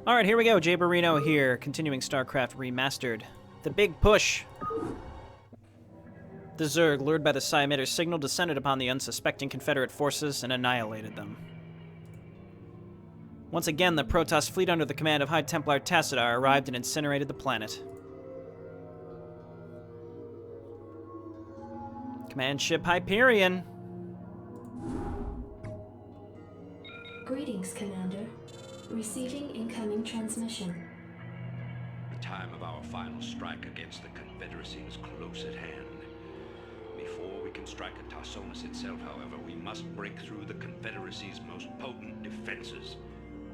Alright, here we go. Jay Barino here, continuing StarCraft Remastered. The big push. The Zerg, lured by the Psi emitter's signal, descended upon the unsuspecting Confederate forces and annihilated them. Once again, the Protoss fleet under the command of High Templar Tassadar arrived and incinerated the planet. Command ship Hyperion. Greetings, Commander. Receiving incoming transmission. The time of our final strike against the Confederacy is close at hand. Before we can strike at Tarsonis itself, however, we must break through the Confederacy's most potent defenses.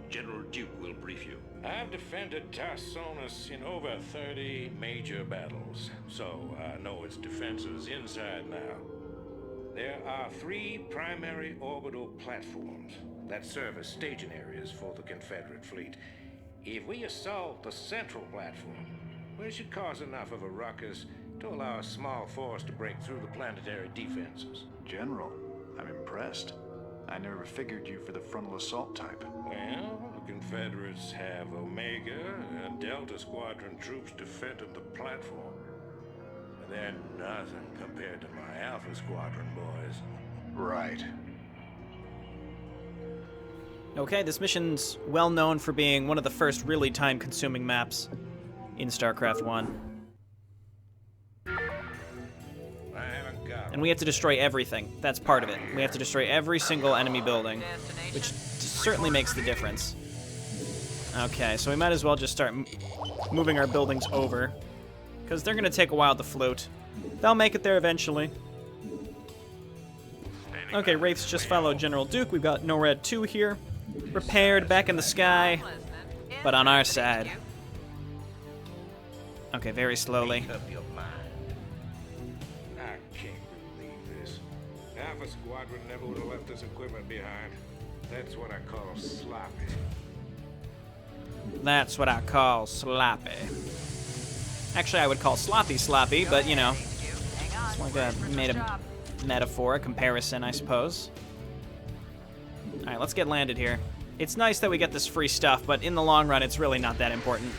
General Duke will brief you. I've defended Tarsonis in over 30 major battles, so I know its defenses inside now. There are 3 primary orbital platforms that serve as staging areas for the Confederate fleet. If we assault the central platform, we should cause enough of a ruckus to allow a small force to break through the planetary defenses. General, I'm impressed. I never figured you for the frontal assault type. Well, the Confederates have Omega and Delta Squadron troops defending the platform. But they're nothing compared to my Alpha Squadron boys. Right. Okay, this mission's well known for being one of the first really time-consuming maps in StarCraft 1. And we have to destroy everything. That's part of it. We have to destroy every single enemy building, which certainly makes the difference. Okay, so we might as well just start moving our buildings over, because they're going to take a while to float. They'll make it there eventually. Okay, Wraiths just followed General Duke. We've got NORAD 2 here, repaired, back in the sky, but on our side. Okay, very slowly. Alpha Squadron never would have left this equipment behind. That's what I call sloppy. That's what I call sloppy. Actually, I would call sloppy, but you know, it's like a metaphor, a comparison, I suppose. Alright, let's get landed here. It's nice that we get this free stuff, but in the long run, it's really not that important.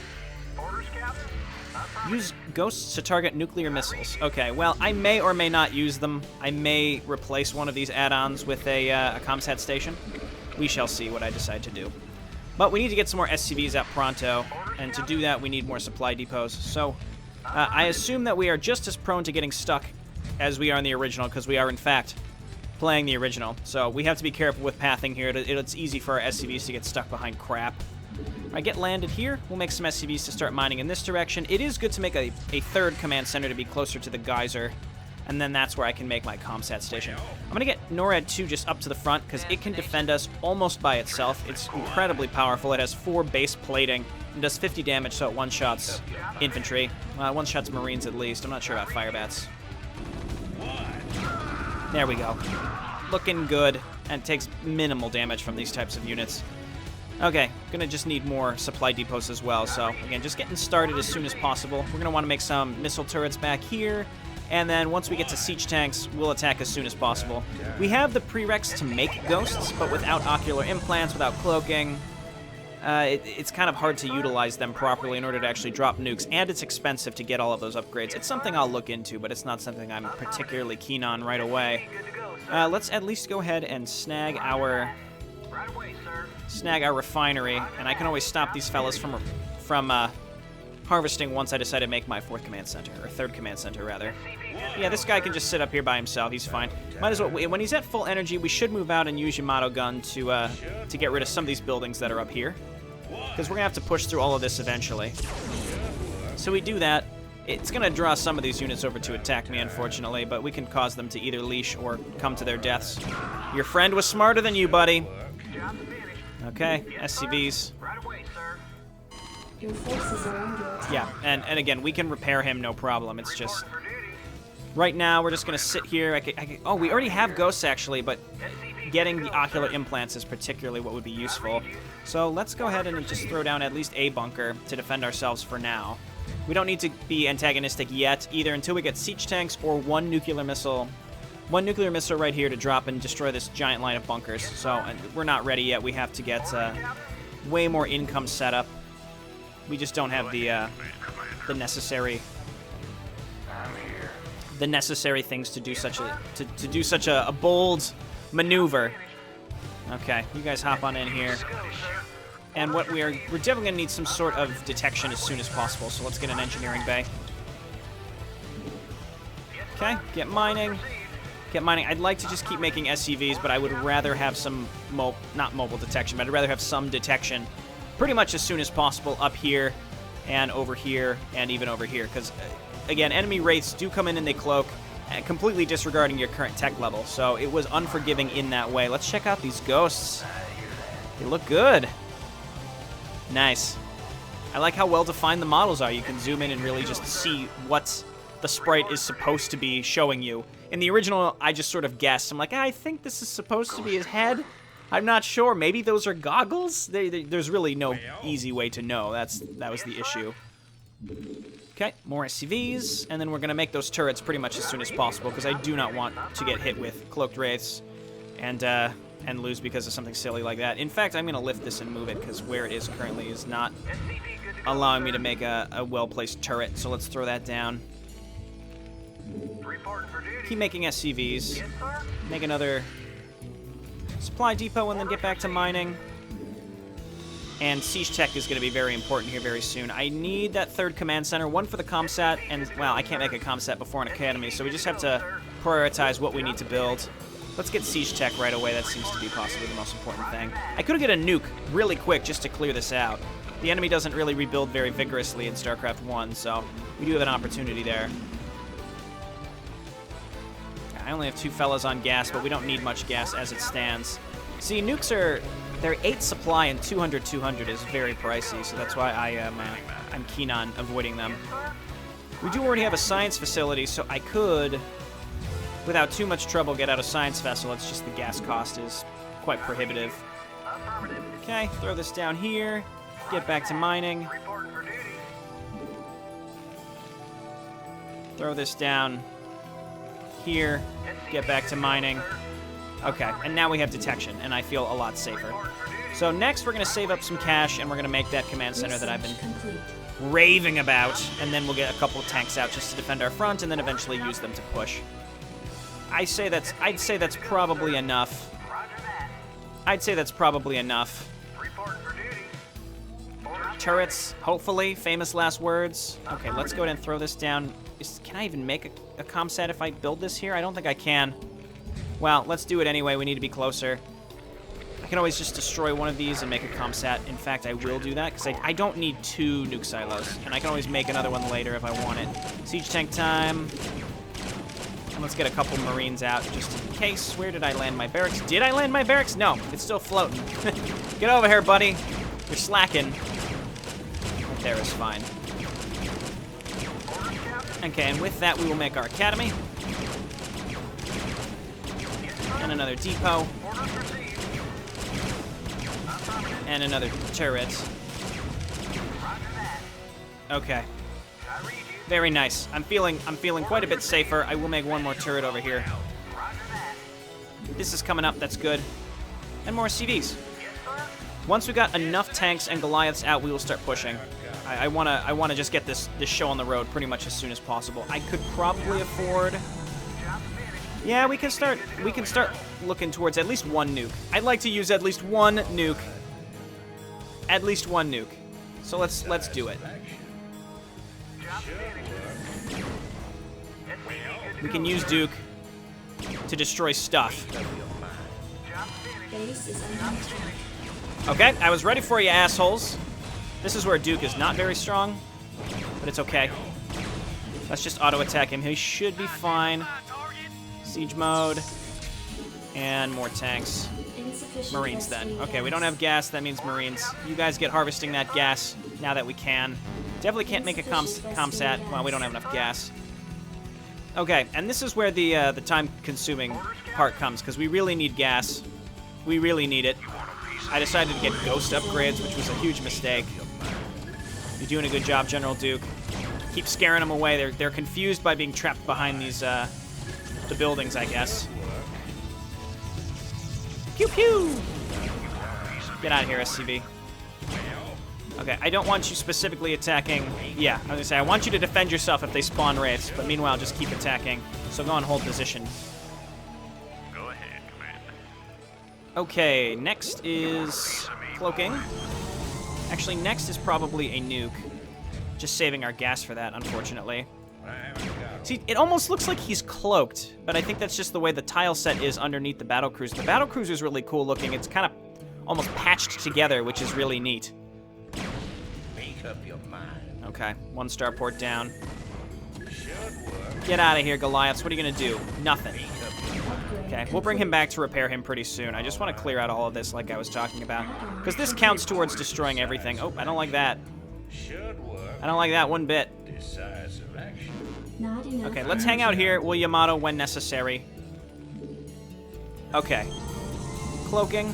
Use ghosts to target nuclear missiles. Okay, well, I may or may not use them. I may replace one of these add-ons with a ComSat station. We shall see what I decide to do. But we need to get some more SCVs out pronto, and to do that, we need more supply depots. So, I assume that we are just as prone to getting stuck as we are in the original, because we are, in fact, playing the original. So we have to be careful with pathing here. It's easy for our SCVs to get stuck behind crap. I get landed here. We'll make some SCVs to start mining in this direction. It is good to make a third command center to be closer to the geyser, and then that's where I can make my ComSat station. I'm going to get NORAD 2 just up to the front, because it can defend us almost by itself. It's incredibly powerful. It has 4 base plating and does 50 damage, so it one-shots infantry. One-shots Marines at least. I'm not sure about Firebats. There we go. Looking good, and takes minimal damage from these types of units. Okay, gonna just need more supply depots as well, so again, just getting started as soon as possible. We're gonna want to make some missile turrets back here, and then once we get to siege tanks, we'll attack as soon as possible. We have the prereqs to make ghosts, but without ocular implants, without cloaking, it's kind of hard to utilize them properly in order to actually drop nukes, and it's expensive to get all of those upgrades. It's something I'll look into, but it's not something I'm particularly keen on right away. Let's at least go ahead and snag our refinery, and I can always stop these fellas from harvesting once I decide to make my 4th command center, or 3rd command center, rather. Yeah, this guy can just sit up here by himself. He's fine. Might as well. When he's at full energy, we should move out and use Yamato gun to get rid of some of these buildings that are up here, because we're gonna have to push through all of this eventually. So we do that. It's gonna draw some of these units over to attack me, unfortunately, but we can cause them to either leash or come to their deaths. Your friend was smarter than you, buddy. Okay, SCVs. Your forces are under attack. Yeah, and again, we can repair him, no problem. It's just... Right now, we're just going to sit here. Oh, we already have ghosts, actually, but getting the ocular implants is particularly what would be useful. So let's go ahead and just throw down at least a bunker to defend ourselves for now. We don't need to be antagonistic yet, either until we get siege tanks or one nuclear missile right here to drop and destroy this giant line of bunkers. So we're not ready yet. We have to get way more income set up. We just don't have the necessary things to do such a bold maneuver. Okay, you guys hop on in here. And we're definitely gonna need some sort of detection as soon as possible. So let's get an engineering bay. Okay, get mining. Get mining. I'd like to just keep making SCVs, but I would rather have some not mobile detection, but I'd rather have some detection pretty much as soon as possible up here and over here and even over here. Because, again, enemy wraiths do come in and they cloak, completely disregarding your current tech level. So it was unforgiving in that way. Let's check out these ghosts. They look good. Nice. I like how well-defined the models are. You can zoom in and really just see what the sprite is supposed to be showing you. In the original, I just sort of guessed. I'm like, I think this is supposed to be his head. I'm not sure. Maybe those are goggles? There's really no easy way to know. That was the issue. Okay, more SCVs, and then we're going to make those turrets pretty much as soon as possible, because I do not want to get hit with cloaked wraiths and lose because of something silly like that. In fact, I'm going to lift this and move it, because where it is currently is not allowing me to make a well-placed turret, so let's throw that down. Keep making SCVs. Make another supply depot and then get back to mining. And siege tech is going to be very important here very soon. I need that third command center, one for the comsat, and, well, I can't make a comsat before an academy, so we just have to prioritize what we need to build. Let's get siege tech right away. That seems to be possibly the most important thing. I could get a nuke really quick just to clear this out. The enemy doesn't really rebuild very vigorously in StarCraft 1, so we do have an opportunity there. I only have 2 fellas on gas, but we don't need much gas as it stands. See, nukes they're 8 supply, and 200 is very pricey, so that's why I'm keen on avoiding them. We do already have a science facility, so I could, without too much trouble, get out a science vessel. It's just the gas cost is quite prohibitive. Okay, throw this down here. Get back to mining. Throw this down here. Get back to mining. Okay, and now we have detection, and I feel a lot safer. So next, we're going to save up some cash, and we're going to make that command center that I've been raving about, and then we'll get a couple of tanks out just to defend our front, and then eventually use them to push. I'd say that's probably enough. I'd say that's probably enough. Turrets, hopefully. Famous last words. Okay, let's go ahead and throw this down. Can I even make a comsat if I build this here? I don't think I can. Well, let's do it anyway. We need to be closer. I can always just destroy one of these and make a comsat. In fact, I will do that, because I don't need 2 nuke silos. And I can always make another one later if I want it. Siege tank time. And let's get a couple Marines out just in case. Where did I land my barracks? Did I land my barracks? No, it's still floating. Get over here, buddy. You're slacking. Right there is fine. Okay, and with that, we will make our academy. And another depot. And another turret. Okay. Very nice. I'm feeling quite a bit safer. I will make one more turret over here. This is coming up. That's good. And more CVs. Once we got enough tanks and Goliaths out, we will start pushing. I wanna just get this show on the road pretty much as soon as possible. I could probably afford. Yeah, we can start looking towards at least 1 nuke. I'd like to use at least 1 nuke. At least 1 nuke. So let's do it. We can use Duke to destroy stuff. Base is under attack. Okay, I was ready for you, assholes. This is where Duke is not very strong, but it's okay. Let's just auto-attack him. He should be fine. Siege mode. And more tanks. Marines, then. Okay, we don't have gas. That means Marines. You guys get harvesting that gas now that we can. Definitely can't make a comsat. Well, we don't have enough gas. Okay, and this is where the time-consuming part comes, because we really need gas. We really need it. I decided to get ghost upgrades, which was a huge mistake. You're doing a good job, General Duke. Keep scaring them away. They're confused by being trapped behind these the buildings, I guess. Pew pew! Get out of here, SCV. Okay, I don't want you specifically attacking... Yeah, I was gonna say, I want you to defend yourself if they spawn wraiths, but meanwhile, just keep attacking. So go and hold position. Go ahead, Commander. Okay, next is cloaking. Actually, next is probably a nuke. Just saving our gas for that, unfortunately. See, it almost looks like he's cloaked, but I think that's just the way the tile set is underneath the battlecruiser. The battlecruiser is really cool looking. It's kind of almost patched together, which is really neat. Make up your mind. Okay, 1 starport down. Get out of here, Goliaths. What are you going to do? Nothing. Okay, we'll bring him back to repair him pretty soon. I just want to clear out all of this like I was talking about. Because this counts towards destroying everything. Oh, I don't like that. I don't like that one bit. Decisive action. Not enough Okay, let's hang out here, Will Yamato, when necessary. Okay. Cloaking.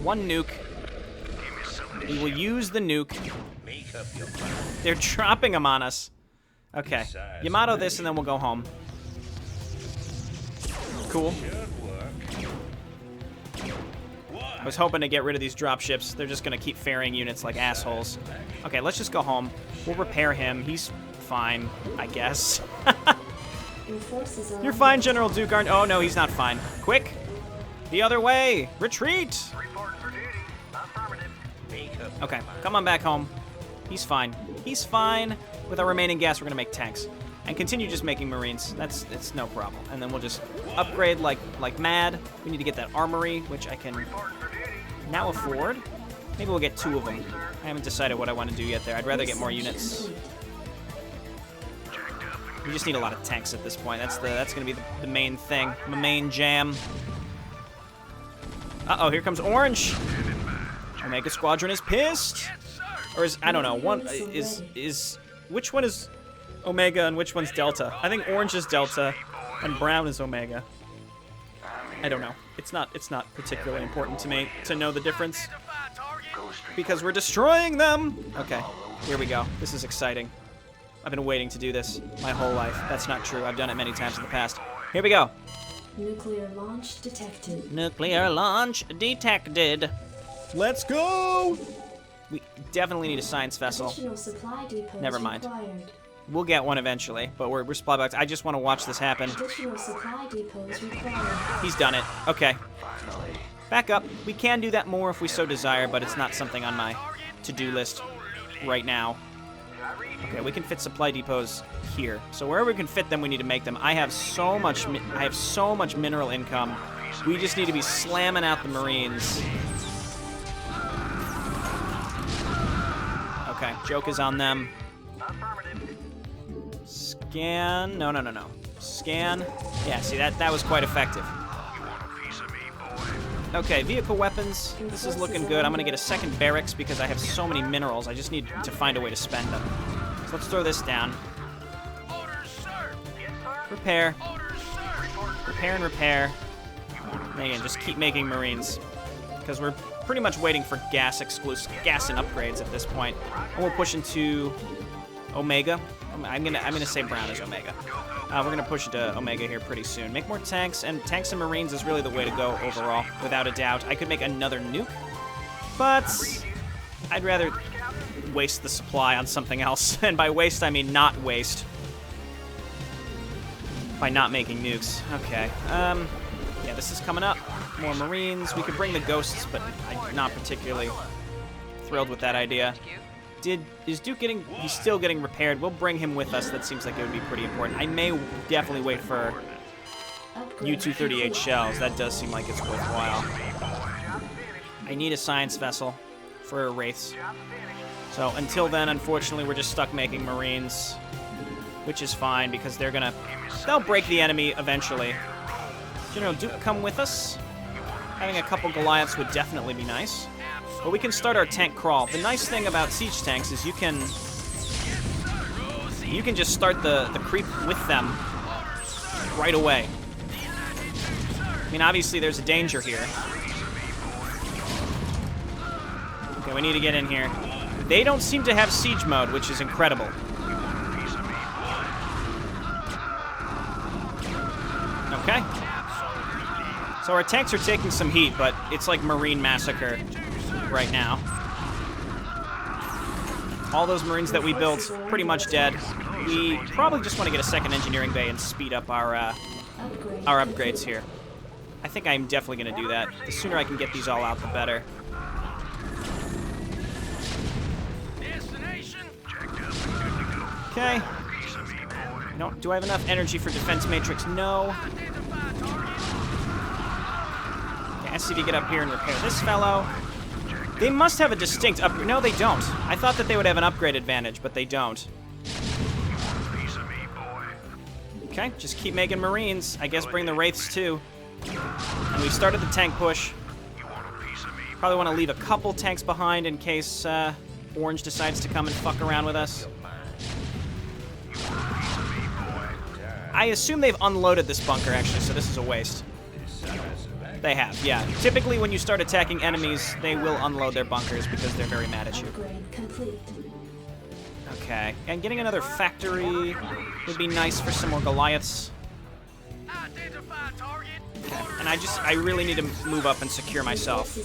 1 nuke. We will use the nuke. Make up your mind. They're dropping them on us. Okay. Yamato this, and then we'll go home. Cool. I was hoping to get rid of these dropships. They're just going to keep ferrying units like assholes. Okay, let's just go home. We'll repair him. He's fine, I guess. Your forces are You're fine, General Duke, aren't... Oh, no, he's not fine. Quick! The other way! Retreat! Okay, come on back home. He's fine. He's fine. With our remaining gas, we're going to make tanks. And continue just making Marines. It's no problem. And then we'll just upgrade like mad. We need to get that armory, which I can now afford. Maybe we'll get 2 of them. I haven't decided what I want to do yet there. I'd rather get more units. We just need a lot of tanks at this point. That's going to be the main thing. The main jam. Uh-oh, here comes Orange. Omega Squadron is pissed. Or is, I don't know, one is which one is Omega and which one's Delta? I think Orange is Delta and Brown is Omega. I don't know. It's not particularly important to me to know the difference because we're destroying them. Okay, here we go. This is exciting. I've been waiting to do this my whole life. That's not true. I've done it many times in the past. Here we go. Nuclear launch detected. Nuclear launch detected. Let's go! We definitely need a science vessel. Additional supply depots Never mind. required. We'll get one eventually, but we're supply box. I just want to watch this happen. Additional supply depots required. He's done it. Okay. Back up. We can do that more if we so desire, but it's not something on my to-do list right now. Okay, we can fit supply depots here. So wherever we can fit them, we need to make them. I have so much mineral income. We just need to be slamming out the Marines. Okay, joke is on them. Scan. No. Scan. Yeah, see, that was quite effective. Okay, vehicle weapons. This is looking good. I'm going to get a second barracks because I have so many minerals. I just need to find a way to spend them. So let's throw this down. Repair. Repair and repair. And again, just keep making Marines. Because we're pretty much waiting for gas and upgrades at this point. And we'll push into Omega. I'm gonna say Brown is Omega. We're gonna push into Omega here pretty soon. Make more tanks, and tanks and Marines is really the way to go overall, without a doubt. I could make another nuke, but I'd rather waste the supply on something else. And by waste, I mean not waste. By not making nukes. Okay. Yeah, this is coming up. More Marines. We could bring the Ghosts, but I'm not particularly thrilled with that idea. Is Duke getting... He's still getting repaired. We'll bring him with us. That seems like it would be pretty important. I may definitely wait for U-238 shells. That does seem like it's worthwhile. I need a science vessel for Wraiths. So until then, unfortunately, we're just stuck making Marines, which is fine because they'll break the enemy eventually. General Duke, come with us. Having a couple Goliaths would definitely be nice. But we can start our tank crawl. The nice thing about siege tanks is you can just start the creep with them right away. I mean, obviously there's a danger here. Okay, we need to get in here. They don't seem to have siege mode, which is incredible. Okay. So our tanks are taking some heat, but it's like Marine Massacre right now. All those Marines that we built, pretty much dead. We probably just want to get a second engineering bay and speed up our upgrades here. I think I'm definitely going to do that. The sooner I can get these all out, the better. Okay. No, do I have enough energy for defense matrix? No. Okay, SCV, get up here and repair this fellow. They must have a distinct upgrade. No, they don't. I thought that they would have an upgrade advantage, but they don't. Okay, just keep making Marines. I guess bring the Wraiths too. And we've started the tank push. Probably want to leave a couple tanks behind in case Orange decides to come and fuck around with us. I assume they've unloaded this bunker, actually, so this is a waste. They have, yeah. Typically, when you start attacking enemies, they will unload their bunkers because they're very mad at you. Okay, and getting another factory would be nice for some more Goliaths. Okay, and I really need to move up and secure myself.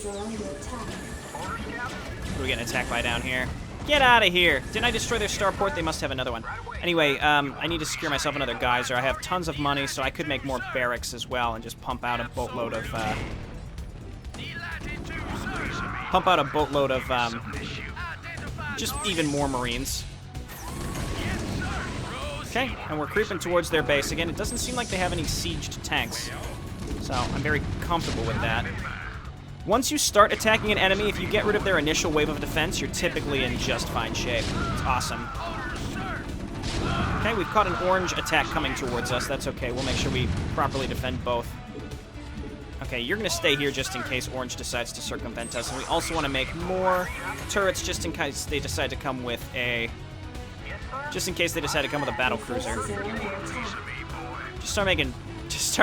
We're getting attacked by down here. Get out of here! Didn't I destroy their starport? They must have another one. Anyway, I need to secure myself another geyser. I have tons of money, so I could make more barracks as well and just pump out a boatload of just even more Marines. Okay, and we're creeping towards their base again. It doesn't seem like they have any sieged tanks, so I'm very comfortable with that. Once you start attacking an enemy, if you get rid of their initial wave of defense, you're typically in just fine shape. It's awesome. Okay, we've caught an Orange attack coming towards us. That's okay. We'll make sure we properly defend both. Okay, you're going to stay here just in case Orange decides to circumvent us. And we also want to make more turrets just in case they decide to come with a... Just in case they decide to come with a battle cruiser. Just start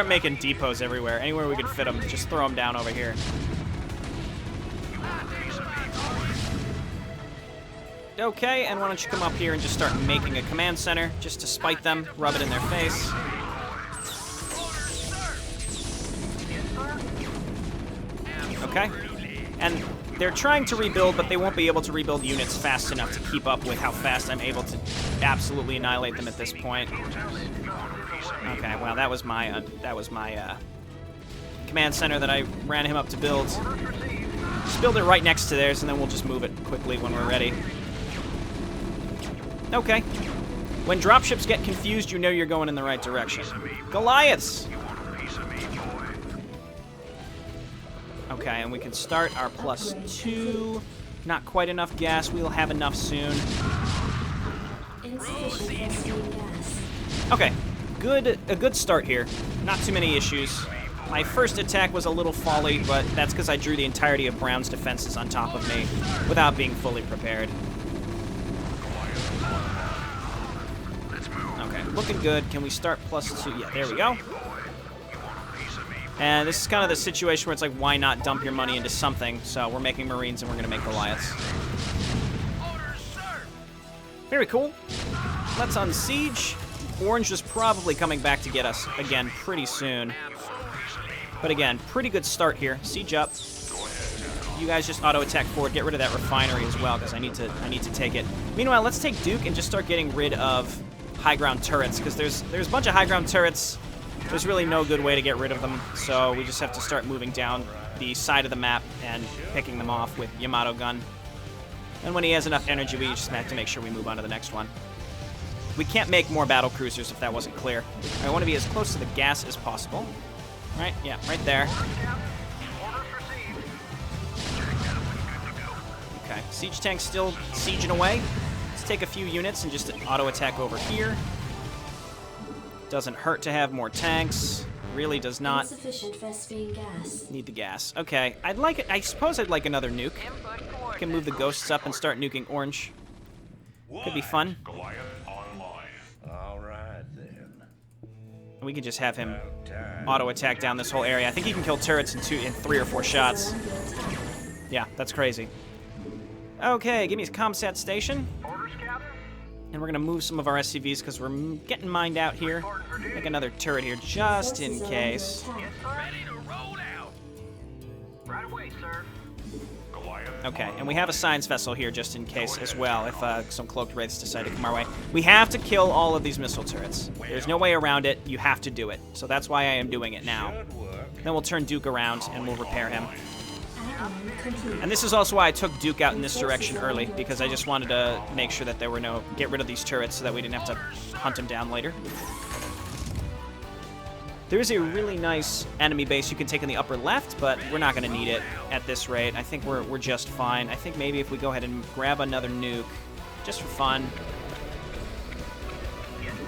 making depots everywhere. Anywhere we can fit them, just throw them down over here. Okay, and why don't you come up here and just start making a command center, just to spite them, rub it in their face. Okay, and they're trying to rebuild, but they won't be able to rebuild units fast enough to keep up with how fast I'm able to absolutely annihilate them at this point. Okay, well, that was my command center that I ran him up to build. Just build it right next to theirs, and then we'll just move it quickly when we're ready. Okay. When dropships get confused, you know you're going in the right direction. Goliaths! Okay, and we can start our +2. Not quite enough gas. We'll have enough soon. Okay. A good start here. Not too many issues. My first attack was a little folly, but that's because I drew the entirety of Brown's defenses on top of me without being fully prepared. Okay, looking good. Can we start +2? Yeah, there we go. And this is kind of the situation where it's like, why not dump your money into something? So we're making Marines and we're going to make Goliaths. Very cool. Let's unsiege. Orange is probably coming back to get us again pretty soon. But again, pretty good start here. Siege up. You guys just auto-attack forward. Get rid of that refinery as well, because I need to take it. Meanwhile, let's take Duke and just start getting rid of high ground turrets, because there's a bunch of high ground turrets. There's really no good way to get rid of them, so we just have to start moving down the side of the map and picking them off with Yamato gun. And when he has enough energy, we just have to make sure we move on to the next one. We can't make more battle cruisers if that wasn't clear. I want to be as close to the gas as possible. Right? Yeah, right there. Okay, siege tank's still sieging away. Let's take a few units and just auto-attack over here. Doesn't hurt to have more tanks. Really does not Insufficient Vespene gas. need the gas. Okay, I suppose I'd like another nuke. I can move the ghosts up and start nuking Orange. Could be fun. Goliath online. All right, then. And we could just have him auto-attack down this whole area. I think he can kill turrets in 3 or 4 shots. Yeah, that's crazy. Okay, give me a comsat station. And we're going to move some of our SCVs because we're getting mined out here. Make another turret here just in case. Ready to roll out. Right away, sir. Goliath Okay, and we have a science vessel here just in case as well, if some cloaked wraiths decide to come our way. We have to kill all of these missile turrets. There's no way around it. You have to do it. So that's why I am doing it now. Then we'll turn Duke around, and we'll repair him. And this is also why I took Duke out in this direction early, because I just wanted to make sure that there were no... get rid of these turrets so that we didn't have to hunt him down later. There's a really nice enemy base you can take in the upper left, but we're not going to need it at this rate. I think we're just fine. I think maybe if we go ahead and grab another nuke, just for fun.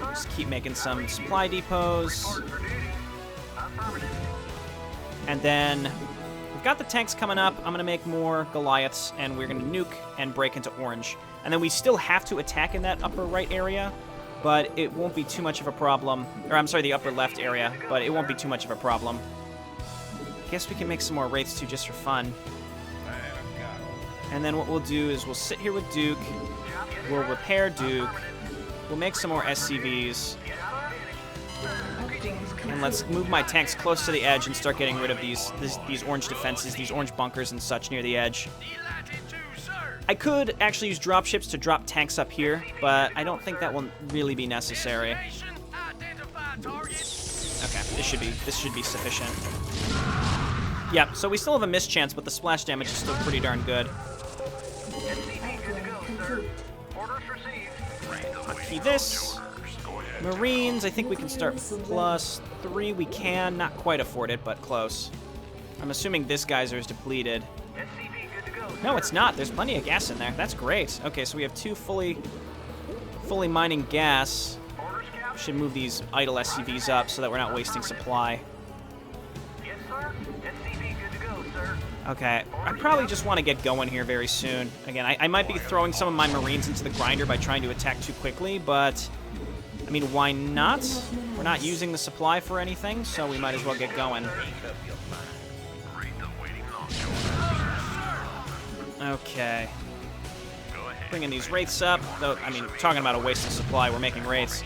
Just keep making some supply depots. And then we've got the tanks coming up. I'm going to make more Goliaths, and we're going to nuke and break into orange. And then we still have to attack in that upper right area, but it won't be too much of a problem. Or, I'm sorry, the upper left area, but it won't be too much of a problem. I guess we can make some more wraiths, too, just for fun. And then what we'll do is we'll sit here with Duke. We'll repair Duke. We'll make some more SCVs. And let's move my tanks close to the edge and start getting rid of these orange defenses, these orange bunkers and such near the edge. I could actually use dropships to drop tanks up here, but I don't think that will really be necessary. Okay, this should be sufficient. Yeah, so we still have a miss chance, but the splash damage is still pretty darn good. Key this. Marines, I think we can start +3. We can. Not quite afford it, but close. I'm assuming this geyser is depleted. No, it's not. There's plenty of gas in there. That's great. Okay, so we have 2 fully mining gas. We should move these idle SCVs up so that we're not wasting supply. Okay, I probably just want to get going here very soon. Again, I might be throwing some of my Marines into the grinder by trying to attack too quickly, but... I mean, why not? We're not using the supply for anything, so we might as well get going. Okay. Bringing these wraiths up. Though, I mean, talking about a waste of supply, we're making wraiths.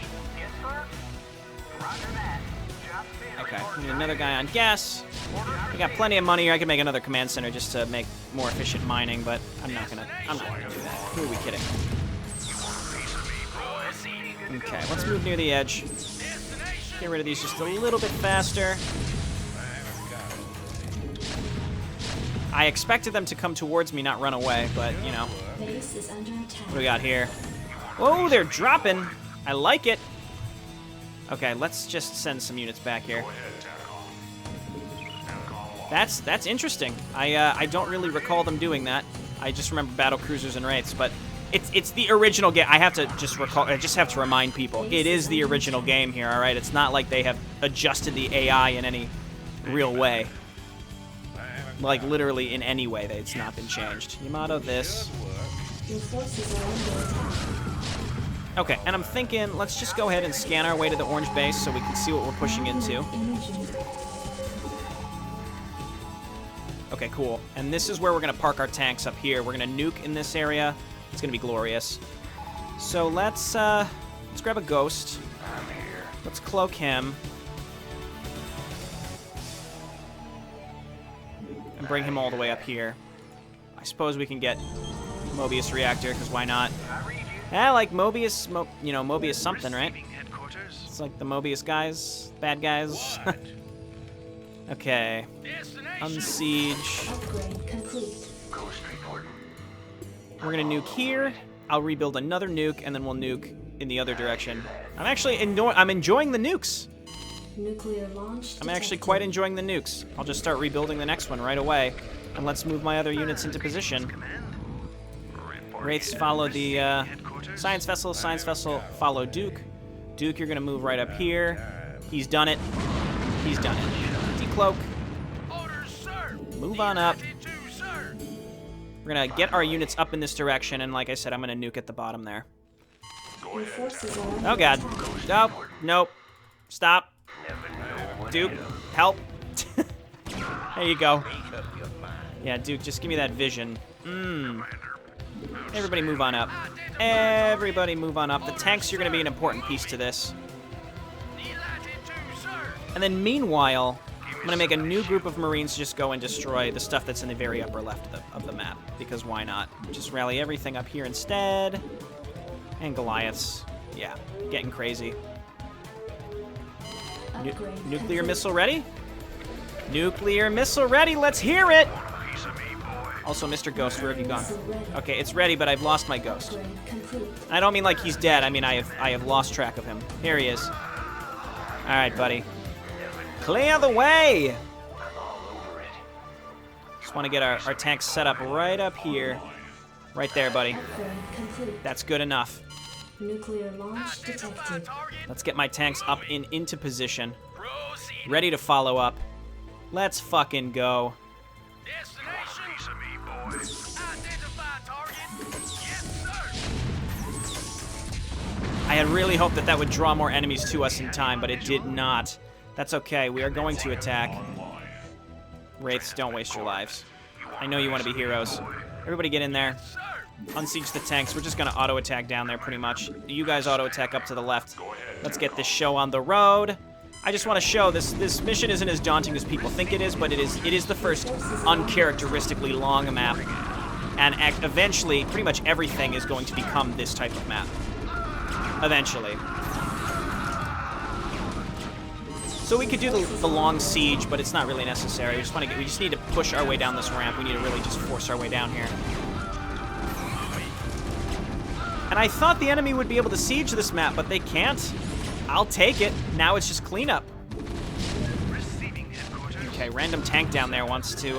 Okay, we need another guy on gas. We got plenty of money here. I can make another command center just to make more efficient mining, but I'm not gonna do that. Who are we kidding? Okay, let's move near the edge. Get rid of these just a little bit faster. I expected them to come towards me, not run away, but, you know. Base is under attack. What do we got here? Whoa, they're dropping. I like it. Okay, let's just send some units back here. That's interesting. I don't really recall them doing that. I just remember battle cruisers and wraiths, but it's the original game. I just have to remind people. It is the original game here, all right? It's not like they have adjusted the AI in any real way. Like, literally in any way, it's not been changed. Yamato, this. Your forces are under attack. Okay, and I'm thinking, let's just go ahead and scan our way to the orange base so we can see what we're pushing into. Okay, cool. And this is where we're going to park our tanks up here. We're going to nuke in this area. It's going to be glorious. So let's grab a ghost. Let's cloak him. And bring him all the way up here. I suppose we can get Mobius reactor, because why not? Yeah, like Mobius, Mobius something, right? It's like the Mobius guys, bad guys. Okay. Unsiege. Upgrade complete. We're gonna nuke here. I'll rebuild another nuke, and then we'll nuke in the other direction. I'm enjoying the nukes. Nuclear launch I'm actually detected. quite enjoying the nukes. I'll just start rebuilding the next one right away. And let's move my other units into position. Wraiths follow the science vessel. Science vessel follow Duke. Duke, you're going to move right up here. He's done it. He's done it. Decloak. Move on up. We're going to get our units up in this direction. And like I said, I'm going to nuke at the bottom there. Your forces are under Oh, God. attack. Nope. Nope. Stop. Duke, help. There you go. Yeah, Duke, just give me that vision. Everybody move on up. Everybody move on up. The tanks are going to be an important piece to this. And then meanwhile, I'm going to make a new group of Marines to just go and destroy the stuff that's in the very upper left of the map. because why not? Just rally everything up here instead. And Goliaths. Yeah, getting crazy. Nuclear missile ready? Nuclear missile ready, let's hear it! Also, Mr. Ghost, where have you gone? Okay, it's ready, but I've lost my ghost. I don't mean like he's dead, I mean I have lost track of him. Here he is. Alright, buddy. Clear the way! Just want to get our tanks set up right up here. Right there, buddy. That's good enough. Nuclear launch detected. Let's get my tanks up into position. Ready to follow up. Let's fucking go. I had really hoped that would draw more enemies to us in time, but it did not. That's okay. We are going to attack. Wraiths, don't waste your lives. I know you want to be heroes. Everybody get in there. Unsiege the tanks. We're just going to auto-attack down there pretty much. You guys auto-attack up to the left. Let's get this show on the road. I just want to show this mission isn't as daunting as people think it is, but it is the first uncharacteristically long map. And eventually, pretty much everything is going to become this type of map. Eventually. So we could do the long siege, but it's not really necessary. We just need to push our way down this ramp. We need to really just force our way down here. And I thought the enemy would be able to siege this map, but they can't. I'll take it. Now it's just cleanup. Okay, random tank down there wants to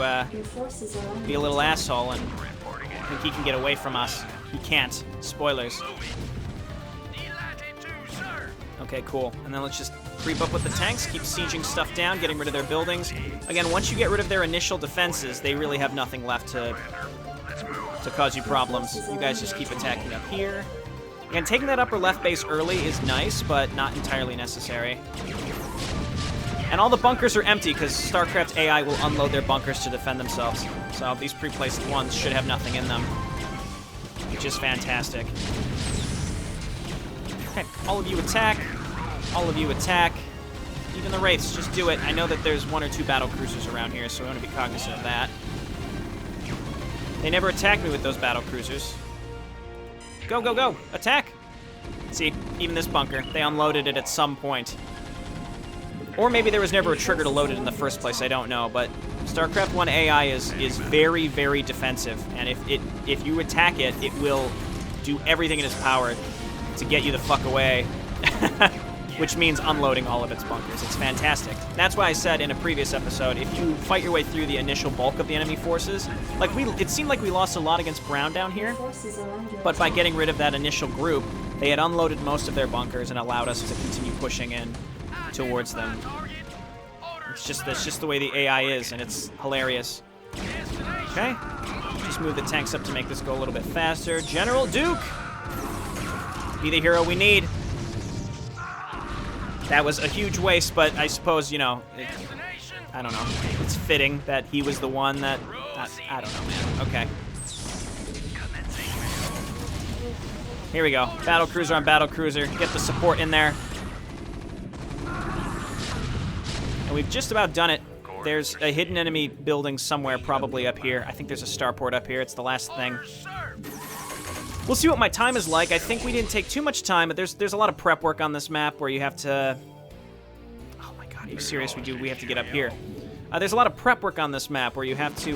be a little asshole and think he can get away from us. He can't. Spoilers. Okay, cool. And then let's just creep up with the tanks, keep sieging stuff down, getting rid of their buildings. Again, once you get rid of their initial defenses, they really have nothing left to cause you problems. You guys just keep attacking up here. Again, taking that upper left base early is nice, but not entirely necessary. And all the bunkers are empty because StarCraft AI will unload their bunkers to defend themselves. So these pre-placed ones should have nothing in them, which is fantastic. Okay, all of you attack. All of you attack. Even the Wraiths, just do it. I know that there's 1 or 2 battle cruisers around here, so we want to be cognizant of that. They never attacked me with those battle cruisers. Go, go, go! Attack! See, even this bunker, they unloaded it at some point. Or maybe there was never a trigger to load it in the first place, I don't know, but StarCraft 1 AI is very, very defensive, and if you attack it, it will do everything in its power to get you the fuck away. Which means unloading all of its bunkers. It's fantastic. That's why I said in a previous episode, if you fight your way through the initial bulk of the enemy forces, like it seemed like we lost a lot against Brown down here, but by getting rid of that initial group, they had unloaded most of their bunkers and allowed us to continue pushing in towards them. That's just the way the AI is, and it's hilarious. Okay, just move the tanks up to make this go a little bit faster. General Duke, be the hero we need. That was a huge waste, but I suppose, you know, I don't know. It's fitting that he was the one that... I don't know, man. Okay. Here we go. Battle cruiser on battle cruiser. Get the support in there. And we've just about done it. There's a hidden enemy building somewhere, probably up here. I think there's a starport up here. It's the last thing. We'll see what my time is like. I think we didn't take too much time, but there's a lot of prep work on this map where you have to... Oh my god, are you serious? We have to get up here. There's a lot of prep work on this map where you have to...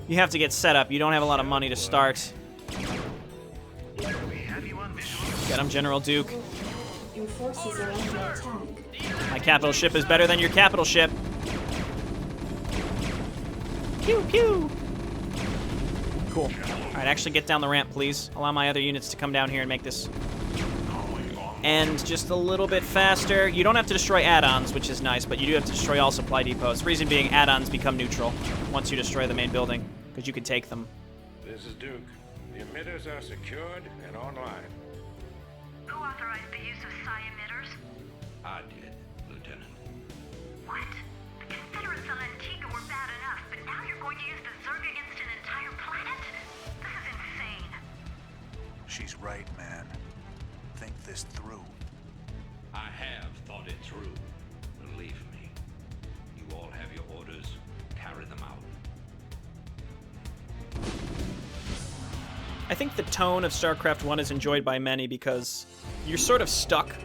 you have to get set up. You don't have a lot of money to start. Get him, General Duke. Your forces are under attack. My capital ship is better than your capital ship. Pew, pew. Cool. All right, actually get down the ramp, please. Allow my other units to come down here and make this end just a little bit faster. You don't have to destroy add-ons, which is nice, but you do have to destroy all supply depots. Reason being, add-ons become neutral once you destroy the main building, because you can take them. This is Duke. The emitters are secured and online. Who authorized the use of psi emitters? I did, Lieutenant. What? The Confederates on Antigua were bad enough, but now you're going to use the Zerg against an entire planet? This is insane. She's right, man. Think this through. I have thought it through. Believe me. You all have your orders. Carry them out. I think the tone of StarCraft 1 is enjoyed by many because you're sort of stuck.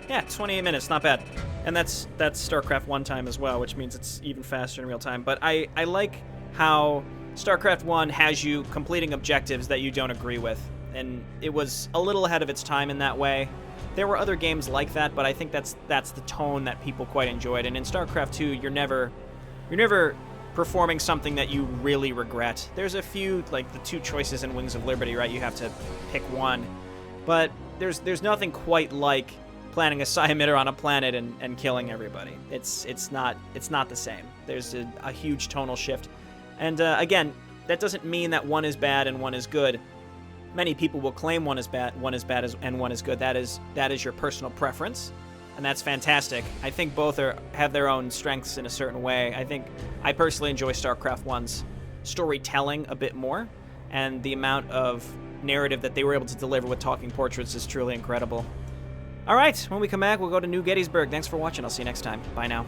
Yeah, 28 minutes, not bad. And that's StarCraft 1 time as well, which means it's even faster in real time. But I like how StarCraft 1 has you completing objectives that you don't agree with. And it was a little ahead of its time in that way. There were other games like that, but I think that's the tone that people quite enjoyed. And in StarCraft 2, you're never performing something that you really regret. There's a few, like the 2 choices in Wings of Liberty, right? You have to pick one. But there's nothing quite like planting a psi emitter on a planet and killing everybody. It's not the same. There's a huge tonal shift. And again, that doesn't mean that one is bad and one is good. Many people will claim one is bad and one is good. That is your personal preference. And that's fantastic. I think both have their own strengths in a certain way. I personally enjoy StarCraft 1's storytelling a bit more, and the amount of narrative that they were able to deliver with talking portraits is truly incredible. All right, when we come back, we'll go to New Gettysburg. Thanks for watching. I'll see you next time. Bye now.